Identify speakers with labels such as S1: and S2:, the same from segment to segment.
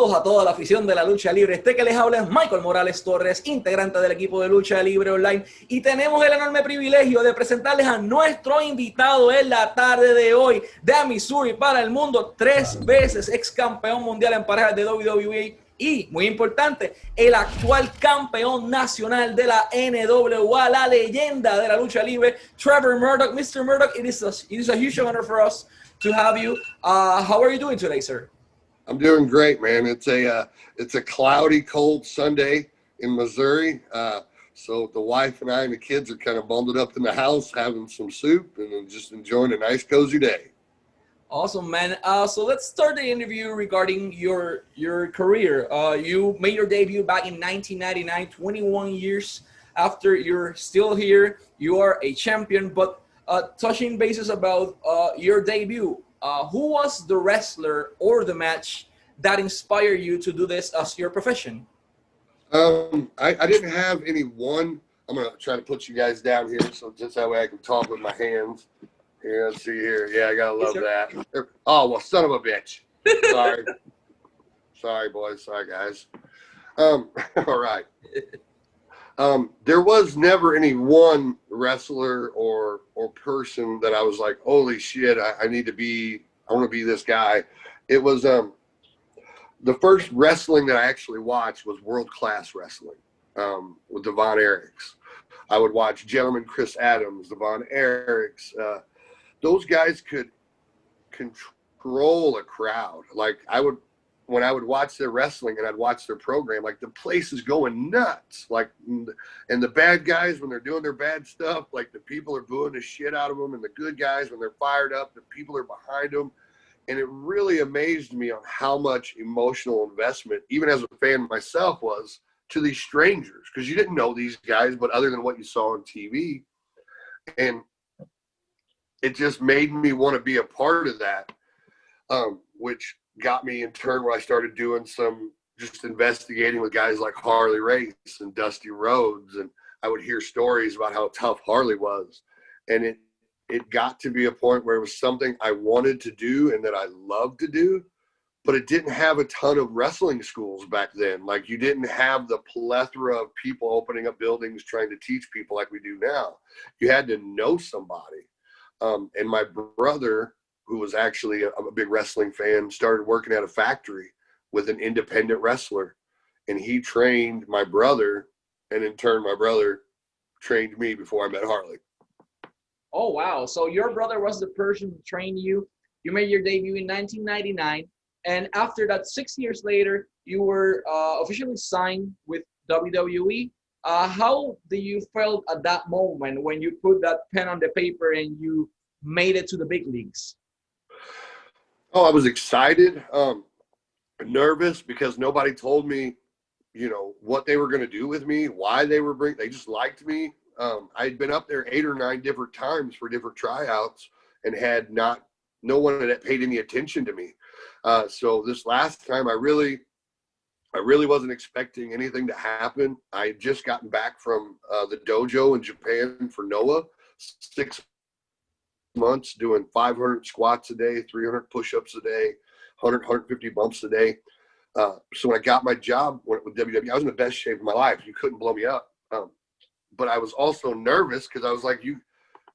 S1: Saludos a toda la afición de la lucha libre. Este que les habla es Michael Morales Torres, integrante del equipo de lucha libre online. Y tenemos el enorme privilegio de presentarles a nuestro invitado en la tarde de hoy, de Missouri para el mundo, 3 veces ex campeón mundial en parejas de WWE. Y, muy importante, el actual campeón nacional de la NWA, la leyenda de la lucha libre, Trevor Murdoch. Mr. Murdoch, it is a huge honor for us to have you. How are you doing today, sir?
S2: I'm doing great, man. It's a cloudy, cold Sunday in Missouri. So the wife and I and the kids are kind of bundled up in the house, having some soup and just enjoying a nice, cozy day.
S1: Awesome, man. So let's start the interview regarding your career. You made your debut back in 1999, 21 years after you're still here. You are a champion, but touching bases about your debut, who was the wrestler or the match that inspired you to do this as your profession?
S2: I didn't have any one. I'm going to try to put you guys down here so just that way I can talk with my hands. Here, let's see here. Yeah, I got to love that. Oh, well, son of a bitch. Sorry. Sorry, boys. Sorry, guys. All right. There was never any one wrestler or person that I was like, holy shit, I want to be this guy. It was the first wrestling that I actually watched was world-class wrestling with the Von Erichs. I would watch Gentleman Chris Adams, the Von Erichs. Those guys could control a crowd. Like when I would watch their wrestling and I'd watch their program, like the place is going nuts. Like, and the bad guys, when they're doing their bad stuff, like the people are booing the shit out of them, and the good guys, when they're fired up, the people are behind them. And it really amazed me on how much emotional investment, even as a fan myself, was to these strangers, because you didn't know these guys, but other than what you saw on TV. And it just made me want to be a part of that, which got me in turn where I started doing some just investigating with guys like Harley Race and Dusty Rhodes. And I would hear stories about how tough Harley was. And it got to be a point where it was something I wanted to do and that I loved to do, but it didn't have a ton of wrestling schools back then. Like, you didn't have the plethora of people opening up buildings trying to teach people like we do now. You had to know somebody. And my brother, who was actually a big wrestling fan, started working at a factory with an independent wrestler. And he trained my brother, and in turn, my brother trained me before I met Harley.
S1: Oh, wow. So your brother was the person who trained you. You made your debut in 1999. And after that, 6 years later, you were officially signed with WWE. How do you feel at that moment when you put that pen on the paper and you made it to the big leagues?
S2: Oh, I was excited, nervous, because nobody told me, what they were going to do with me, why they were they just liked me. I'd been up there 8 or 9 different times for different tryouts and had no one had paid any attention to me. So this last time I really wasn't expecting anything to happen. I had just gotten back from the dojo in Japan for Noah, 6 months doing 500 squats a day, 300 push-ups a day, 150 bumps a day. So when I got my job with WWE, I was in the best shape of my life. You couldn't blow me up. But I was also nervous because I was like, you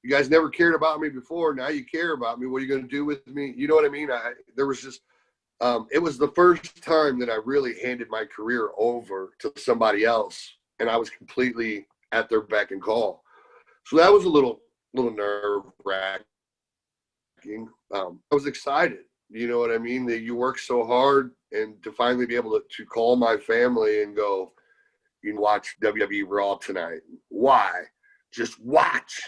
S2: guys never cared about me before. Now you care about me. What are you going to do with me? You know what I mean? There was just, it was the first time that I really handed my career over to somebody else, and I was completely at their beck and call. So that was a little nerve-wracking. I was excited. You know what I mean? That you work so hard, and to finally be able to call my family and go, you can watch WWE Raw tonight. Why? Just watch,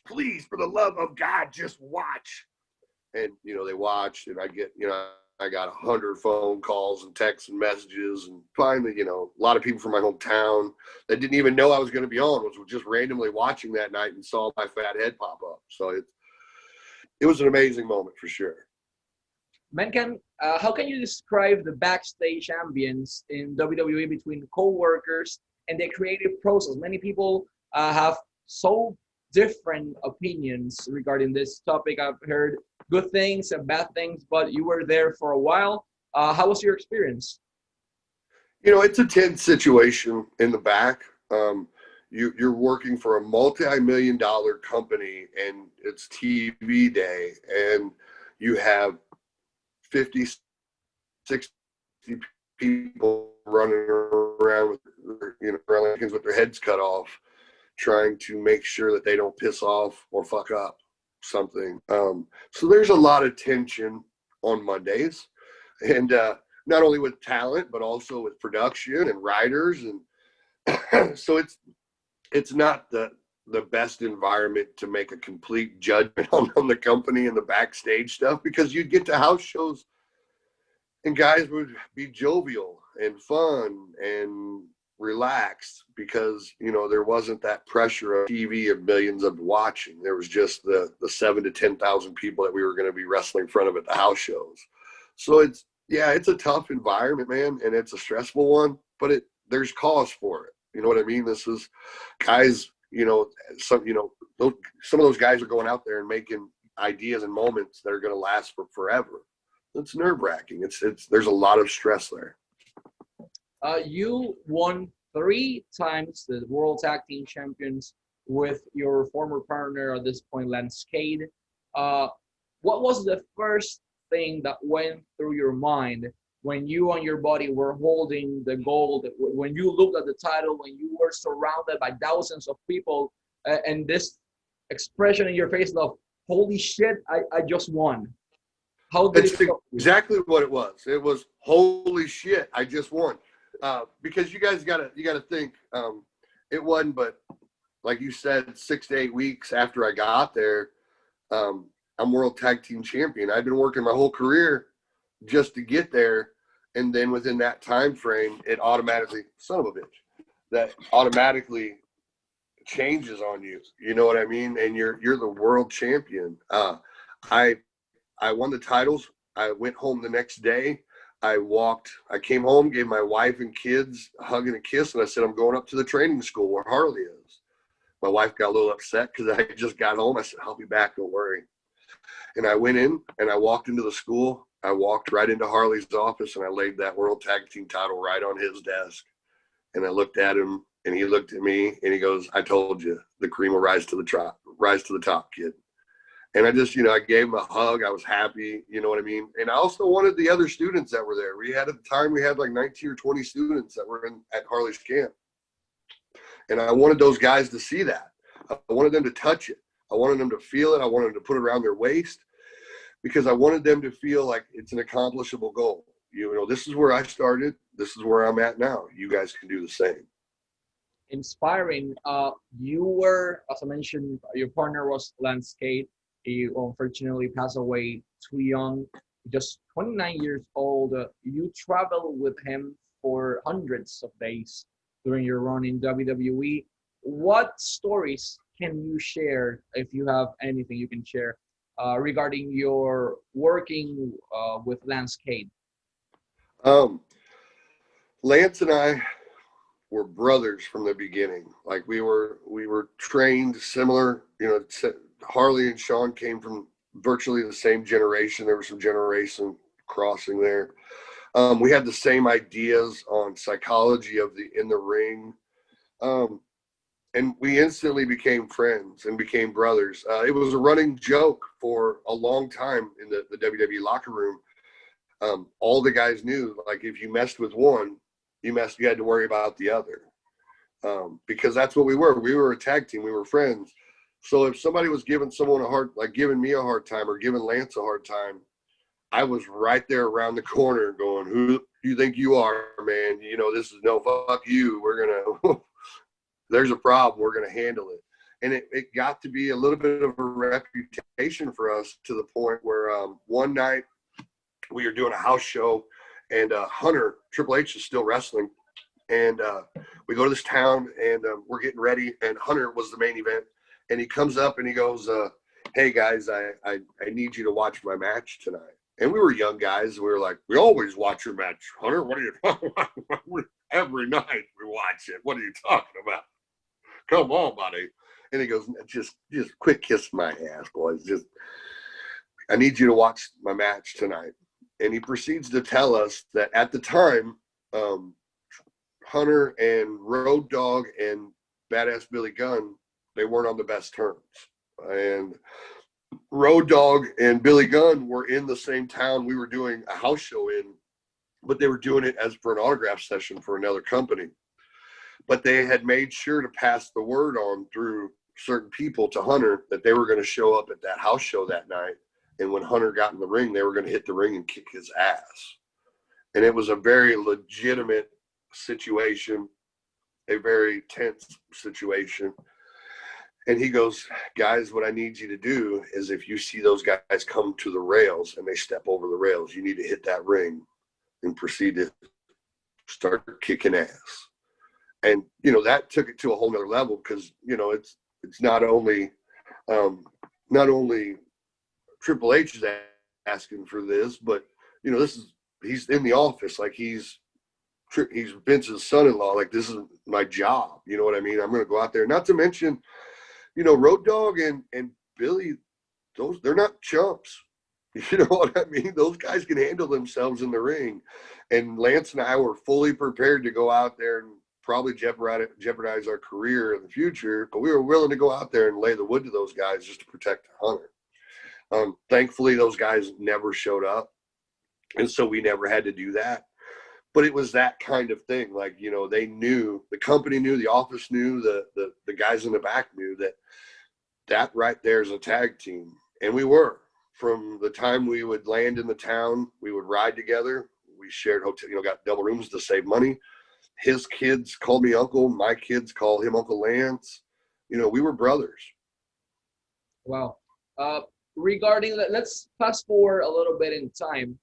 S2: please, for the love of God, just watch. And, they watched, and I got 100 phone calls and texts and messages. And finally, a lot of people from my hometown that didn't even know I was going to be on was just randomly watching that night and saw my fat head pop up. So it was an amazing moment for sure.
S1: Man, how can you describe the backstage ambience in WWE between co-workers and the creative process? Many people have so different opinions regarding this topic. I've heard good things and bad things, but you were there for a while. How was your experience?
S2: You know, it's a tense situation in the back. You're working for a multi-million-dollar company, and it's TV day, and you have 50, 60 people running around with, with their heads cut off, trying to make sure that they don't piss off or fuck up something. So there's a lot of tension on Mondays, and not only with talent, but also with production and writers. And so it's not the best environment to make a complete judgment on the company and the backstage stuff, because you'd get to house shows and guys would be jovial and fun and relaxed because, you know, there wasn't that pressure of TV of millions of watching. There was just the 7,000 to 10,000 people that we were going to be wrestling in front of at the house shows. So it's a tough environment, man, and it's a stressful one, but there's cause for it. You know what I mean? This is guys, some of those guys are going out there and making ideas and moments that are going to last for forever. It's nerve-wracking. There's a lot of stress there.
S1: You won 3 times the World Tag Team Champions with your former partner at this point, Lance Cade. What was the first thing that went through your mind when you and your buddy were holding the gold, when you looked at the title, when you were surrounded by thousands of people, and this expression in your face of, holy shit, I just won? How did
S2: It's exactly what it was. It was, holy shit, I just won. Because you guys gotta think, it wasn't but, like you said, 6 to 8 weeks after I got there, I'm World Tag Team Champion. I've been working my whole career just to get there, and then within that time frame, it automatically, son of a bitch, that automatically changes on you. You know what I mean? And you're the world champion. I won the titles. I went home the next day. I came home, gave my wife and kids a hug and a kiss, and I said, I'm going up to the training school where Harley is. My wife got a little upset because I just got home. I said, I'll be back, don't worry. And I went in and I walked into the school. I walked right into Harley's office and I laid that World Tag Team title right on his desk. And I looked at him and he looked at me and he goes, I told you, the cream will rise to the top, kid. And I just, I gave him a hug. I was happy, you know what I mean? And I also wanted the other students that were there. At the time, we had like 19 or 20 students that were at Harley's camp. And I wanted those guys to see that. I wanted them to touch it. I wanted them to feel it. I wanted them to put it around their waist because I wanted them to feel like it's an accomplishable goal. This is where I started. This is where I'm at now. You guys can do the same.
S1: Inspiring. You were, as I mentioned, your partner was Lance Cade. He unfortunately passed away too young, just 29 years old. You traveled with him for hundreds of days during your run in WWE. What stories can you share, if you have anything you can share, regarding your working with Lance Cade?
S2: Lance and I were brothers from the beginning. Like we were trained similar. Harley and Shawn came from virtually the same generation. There was some generation crossing there. We had the same ideas on psychology in the ring. And we instantly became friends and became brothers. It was a running joke for a long time in the WWE locker room. All the guys knew, like, if you messed with one, you had to worry about the other. Because that's what we were. We were a tag team. We were friends. So if somebody was giving giving me a hard time or giving Lance a hard time, I was right there around the corner going, who do you think you are, man? This is no fuck you. We're going to, there's a problem. We're going to handle it. And it got to be a little bit of a reputation for us, to the point where one night we were doing a house show, and Hunter, Triple H, is still wrestling. And we go to this town, and we're getting ready, and Hunter was the main event. And he comes up and he goes, hey guys, I need you to watch my match tonight. And we were young guys. We were like, we always watch your match, Hunter. What are you talking about? Every night we watch it. What are you talking about? Come on, buddy. And he goes, just quit kissing my ass, boys. I need you to watch my match tonight. And he proceeds to tell us that at the time, Hunter and Road Dogg and Badass Billy Gunn, they weren't on the best terms. And Road Dogg and Billy Gunn were in the same town we were doing a house show in, but they were doing it as for an autograph session for another company. But they had made sure to pass the word on through certain people to Hunter that they were going to show up at that house show that night. And when Hunter got in the ring, they were going to hit the ring and kick his ass. And it was a very legitimate situation, a very tense situation. And he goes, guys, what I need you to do is if you see those guys come to the rails and they step over the rails, you need to hit that ring and proceed to start kicking ass. And, you know, that took it to a whole nother level because, you know, it's not only Triple H is asking for this, but, you know, he's in the office. Like he's Vince's son-in-law. Like, this is my job. You know what I mean? I'm going to go out there. Not to mention, you know, Road Dogg and Billy, they're not chumps. You know what I mean? Those guys can handle themselves in the ring. And Lance and I were fully prepared to go out there and probably jeopardize our career in the future, but we were willing to go out there and lay the wood to those guys just to protect Hunter. Thankfully, those guys never showed up, and so we never had to do that. But it was that kind of thing. Like, you know, they knew, the company knew, the office knew, the guys in the back knew that right there is a tag team. And we were. From the time we would land in the town, we would ride together. We shared hotel, you know, got double rooms to save money. His kids called me uncle. My kids call him Uncle Lance. You know, we were brothers.
S1: Wow. Regarding that, let's fast forward a little bit in time.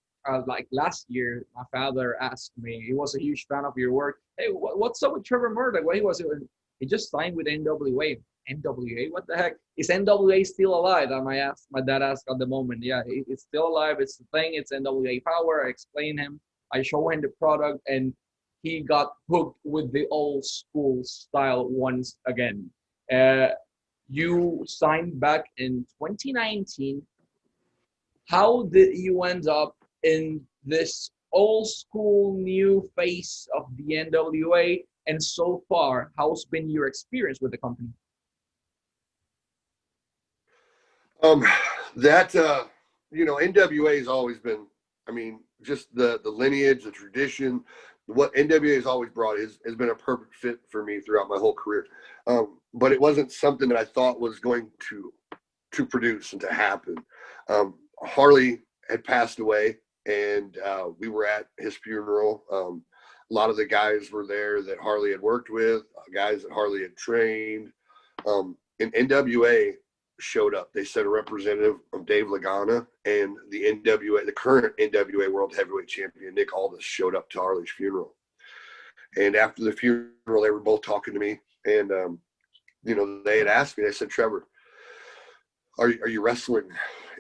S1: Like last year, my father asked me, he was a huge fan of your work. Hey, what's up with Trevor Murdoch? He just signed with NWA. NWA? What the heck? Is NWA still alive? My dad asked at the moment. Yeah, it's still alive. It's the thing. It's NWA Power. I explain him. I show him the product, and he got hooked with the old school style once again. You signed back in 2019. How did you end up in this old school new face of the NWA? And so far, how's been your experience with the company?
S2: You know, NWA has always been, I mean, just the lineage, the tradition, what NWA has always brought has been a perfect fit for me throughout my whole career. But it wasn't something that I thought was going to produce and to happen. Harley had passed away, and we were at his funeral. A lot of the guys were there that Harley had worked with, guys that Harley had trained. And NWA showed up. They sent a representative of Dave Lagana, and the current NWA World Heavyweight Champion, Nick Aldis, showed up to Harley's funeral. And after the funeral, they were both talking to me. And, you know, they had asked me, they said, Trevor, are you wrestling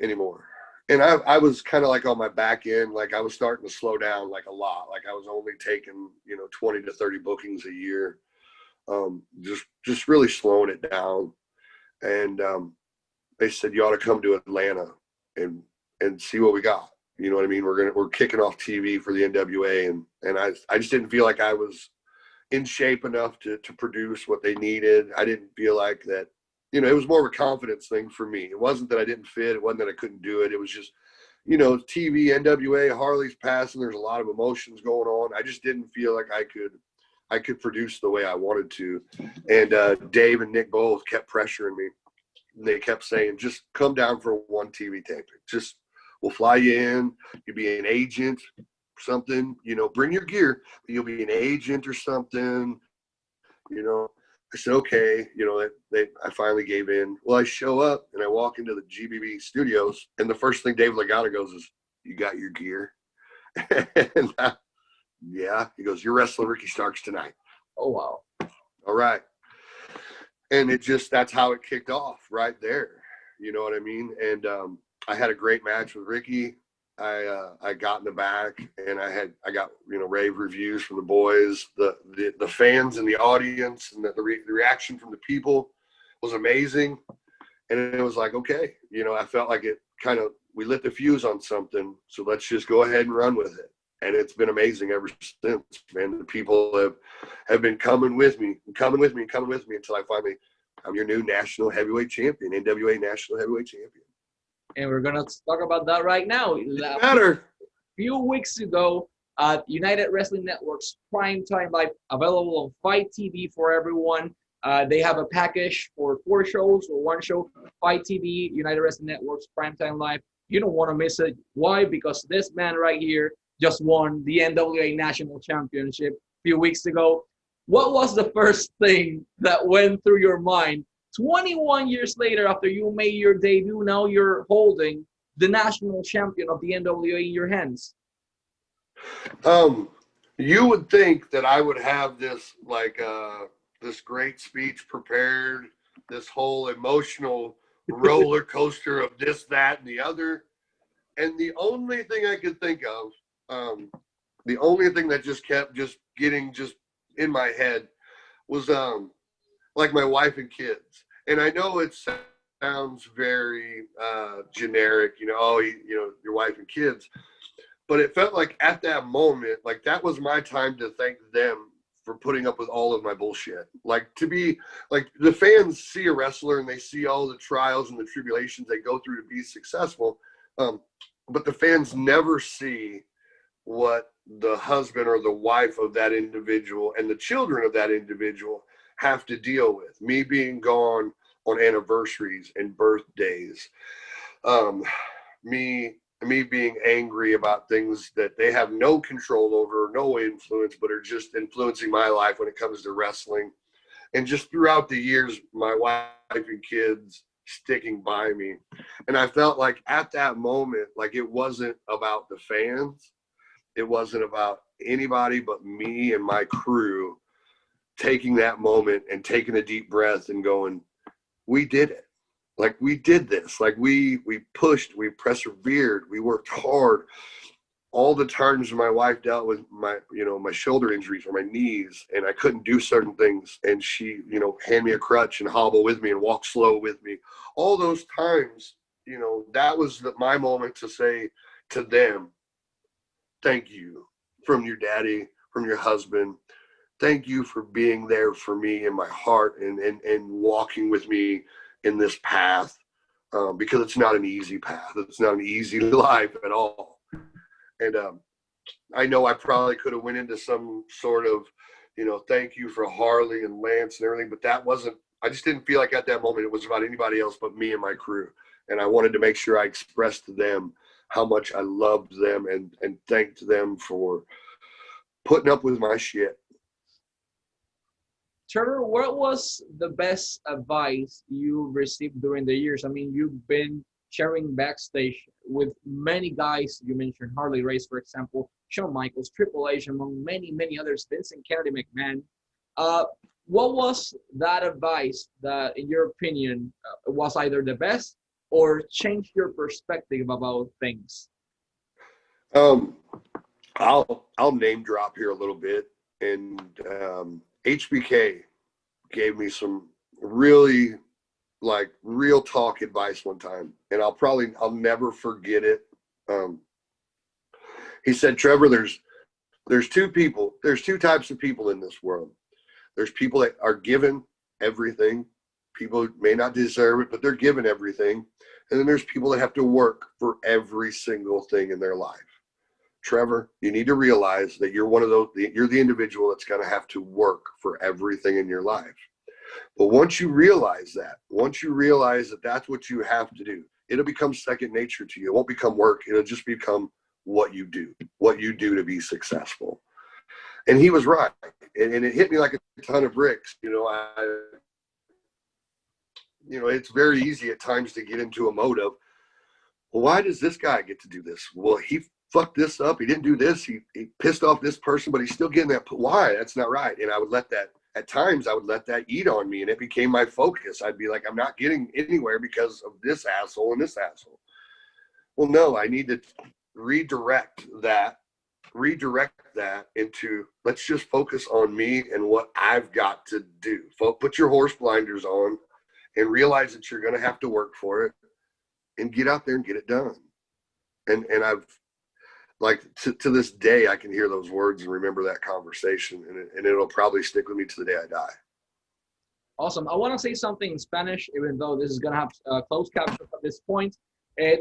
S2: anymore? And I was kind of like on my back end, like I was starting to slow down like a lot. Like I was only taking, you know, 20 to 30 bookings a year. Just really slowing it down. And they said, you ought to come to Atlanta and see what we got. You know what I mean? We're kicking off TV for the NWA. And I just didn't feel like I was in shape enough to produce what they needed. I didn't feel like that, you know, it was more of a confidence thing for me. It wasn't that I didn't fit. It wasn't that I couldn't do it. It was just, you know, TV, NWA, Harley's passing. There's a lot of emotions going on. I just didn't feel like I could produce the way I wanted to. And Dave and Nick both kept pressuring me. They kept saying, just come down for one TV taping. Just, we'll fly you in. You'll be an agent, something, you know, bring your gear, but you'll be an agent or something, you know. I said, okay, you know, I finally gave in. Well, I show up and I walk into the GBB studios, and the first thing Dave Lagana goes is, you got your gear? And yeah, he goes, you're wrestling Ricky Starks tonight. Oh, wow. All right. And that's how it kicked off right there. You know what I mean? And I had a great match with Ricky. I got in the back, and I got, you know, rave reviews from the boys, the fans and the audience, and the reaction from the people was amazing. And it was like, okay, you know, I felt like it kind of we lit the fuse on something, so let's just go ahead and run with it. And it's been amazing ever since, man. The people have been coming with me until I finally, I'm your new national heavyweight champion, NWA national heavyweight champion.
S1: And we're going to talk about that right now.
S2: Better.
S1: A few weeks ago, United Wrestling Network's Primetime Live, available on Fight TV for everyone. They have a package for 4 shows or 1 show. Fight TV, United Wrestling Network's Primetime Live. You don't want to miss it. Why? Because this man right here just won the NWA National Championship a few weeks ago. What was the first thing that went through your mind 21 years later after you made your debut? Now you're holding the national champion of the NWA in your hands.
S2: You would think that I would have this this great speech prepared, this whole emotional roller coaster of this, that, and the other. And the only thing I could think of, the only thing that just kept getting in my head was like my wife and kids. And I know it sounds very generic, your wife and kids. But it felt like at that moment, like that was my time to thank them for putting up with all of my bullshit. Like, to be like, the fans see a wrestler and they see all the trials and the tribulations they go through to be successful. But the fans never see what the husband or the wife of that individual and the children of that individual have to deal with. Me being gone on anniversaries and birthdays, me being angry about things that they have no control over, no influence, but are just influencing my life when it comes to wrestling. And just throughout the years, my wife and kids sticking by me. And I felt like at that moment, like it wasn't about the fans. It wasn't about anybody but me and my crew taking that moment and taking a deep breath and going, we did it. Like, we did this. Like, we pushed, we persevered, we worked hard. All the times my wife dealt with my shoulder injuries or my knees, and I couldn't do certain things, and she, hand me a crutch and hobble with me and walk slow with me. All those times, that was my moment to say to them, thank you, from your daddy, from your husband. Thank you for being there for me in my heart and walking with me in this path, because it's not an easy path. It's not an easy life at all. And I know I probably could have went into some sort of, thank you for Harley and Lance and everything, but I just didn't feel like at that moment it was about anybody else but me and my crew. And I wanted to make sure I expressed to them how much I loved them and thanked them for putting up with my shit.
S1: Trevor, what was the best advice you received during the years? I mean, you've been sharing backstage with many guys. You mentioned Harley Race, for example, Shawn Michaels, Triple H, among many, many others, Vincent Kennedy McMahon. What was that advice that, in your opinion, was either the best or changed your perspective about things?
S2: I'll name drop here a little bit, and HBK gave me some really real talk advice one time, and I'll never forget it. He said, Trevor, there's two types of people in this world. There's people that are given everything. People may not deserve it, but they're given everything. And then there's people that have to work for every single thing in their life. Trevor, you need to realize that you're one of those, you're the individual that's going to have to work for everything in your life. But once you realize that that's what you have to do, it'll become second nature to you. It won't become work. It'll just become what you do to be successful. And he was right. And it hit me like a ton of bricks. It's very easy at times to get into a mode of, well, why does this guy get to do this? Well, he fucked this up. He didn't do this. He pissed off this person, but he's still getting that. Why? That's not right. And I would let that, at times I would let that eat on me, and it became my focus. I'd be like, I'm not getting anywhere because of this asshole and this asshole. Well, no, I need to redirect that into, let's just focus on me and what I've got to do. Put your horse blinders on and realize that you're going to have to work for it and get out there and get it done. And I've, like, to this day, I can hear those words and remember that conversation, and it'll probably stick with me to the day I die.
S1: Awesome. I want to say something in Spanish, even though this is going to have closed captions at this point.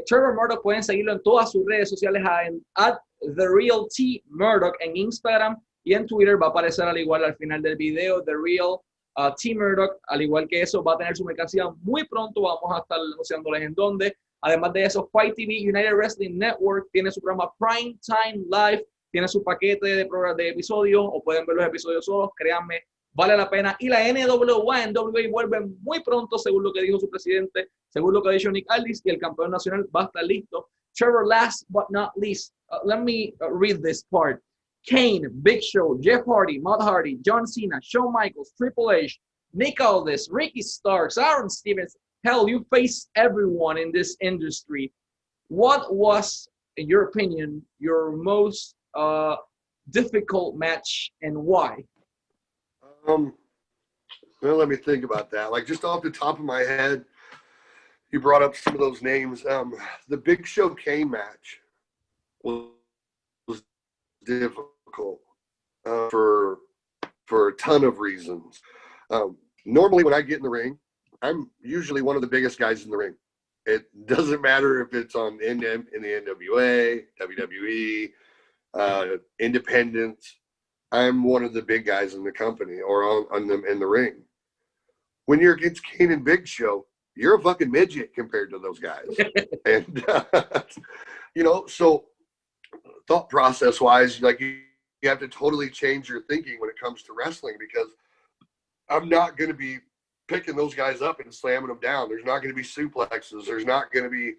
S1: Trevor Murdoch, pueden seguirlo en todas sus redes sociales at @TheRealTMurdoch en Instagram y en Twitter. Va a aparecer al igual al final del video, The Real T Murdoch. Al igual que eso, va a tener su mercancía muy pronto. Vamos a estar anunciándoles en dónde. Además de eso, Fight TV, United Wrestling Network, tiene su programa Prime Time Live, tiene su paquete de episodios, o pueden ver los episodios solos. Créanme, vale la pena. Y la NWA en WWE vuelve muy pronto, según lo que dijo su presidente, según lo que ha dicho Nick Aldis, y el campeón nacional va a estar listo. Trevor, last but not least, let me read this part. Kane, Big Show, Jeff Hardy, Matt Hardy, John Cena, Shawn Michaels, Triple H, Nick Aldis, Ricky Starks, Aaron Stevens. Hell, you faced everyone in this industry. What was, in your opinion, your most difficult match, and why?
S2: Well, let me think about that. Like, just off the top of my head, you brought up some of those names. The Big Show Kane match was difficult for a ton of reasons. Normally, when I get in the ring, I'm usually one of the biggest guys in the ring. It doesn't matter if it's in the NWA, WWE, independents. I'm one of the big guys in the company or in the ring. When you're against Kane and Big Show, you're a fucking midget compared to those guys. And, so thought process wise, like you have to totally change your thinking when it comes to wrestling, because I'm not going to be picking those guys up and slamming them down. There's not going to be suplexes. There's not going to be,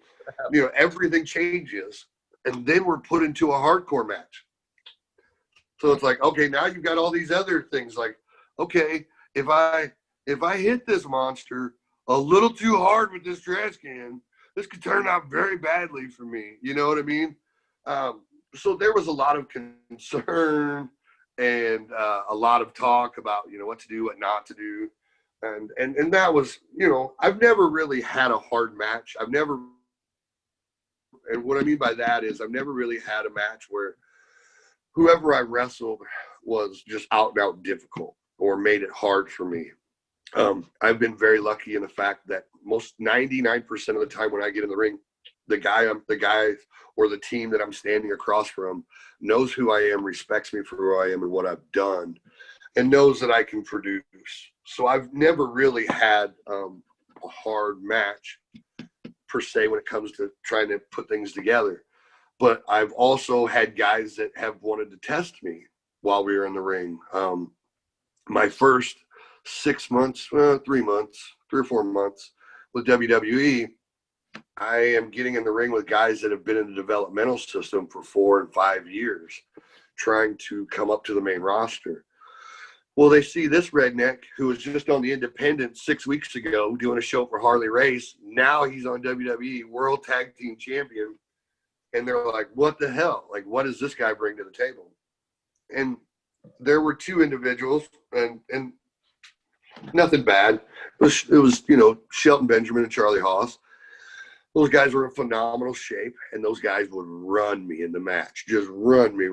S2: everything changes. And then we're put into a hardcore match. So it's like, okay, now you've got all these other things. Like, okay, if I hit this monster a little too hard with this trash can, this could turn out very badly for me. You know what I mean? So there was a lot of concern and a lot of talk about, what to do, what not to do. And that was, I've never really had a hard match. And what I mean by that is I've never really had a match where whoever I wrestled was just out and out difficult or made it hard for me. I've been very lucky in the fact that most 99% of the time when I get in the ring, the guy or the team that I'm standing across from knows who I am, respects me for who I am and what I've done, and knows that I can produce. So I've never really had a hard match per se when it comes to trying to put things together. But I've also had guys that have wanted to test me while we were in the ring. My first 6 months, 3 or 4 months with WWE, I am getting in the ring with guys that have been in the developmental system for 4 and 5 years, trying to come up to the main roster. Well, they see this redneck who was just on the independent 6 weeks ago doing a show for Harley Race. Now he's on WWE World Tag Team Champion. And they're like, what the hell? Like, what does this guy bring to the table? And there were 2 individuals, and nothing bad. It was Shelton Benjamin and Charlie Haas. Those guys were in phenomenal shape, and those guys would run me in the match. Just run me,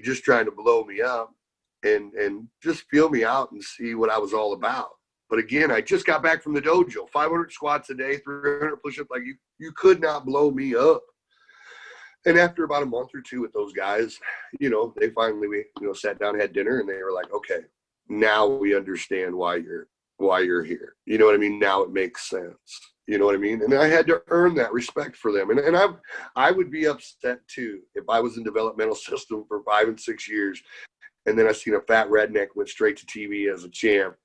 S2: just trying to blow me up and just feel me out and see what I was all about. But again, I just got back from the dojo, 500 squats a day, 300 push-ups. Like, you could not blow me up. And after about a month or 2 with those guys, they finally, sat down and had dinner, and they were like, okay, now we understand why you're here. You know what I mean? Now it makes sense. You know what I mean? And I had to earn that respect for them. And I would be upset too if I was in developmental system for 5 and 6 years, and then I seen a fat redneck went straight to TV as a champ.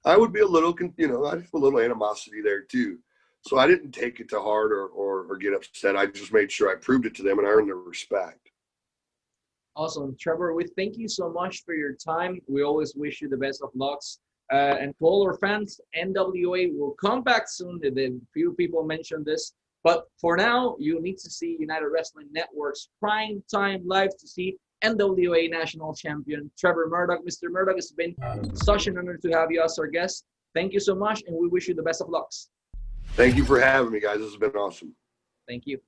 S2: I would be a little, I'd have a little animosity there too. So I didn't take it to heart or get upset. I just made sure I proved it to them and I earned their respect.
S1: Awesome. Trevor, we thank you so much for your time. We always wish you the best of lucks. And to all our fans, NWA will come back soon. The few people mentioned this. But for now, you need to see United Wrestling Network's Prime Time Live to see NWA National Champion Trevor Murdoch. Mr. Murdoch, it's been such an honor to have you as our guest. Thank you so much, and we wish you the best of lucks.
S2: Thank you for having me, guys. This has been awesome.
S1: Thank you.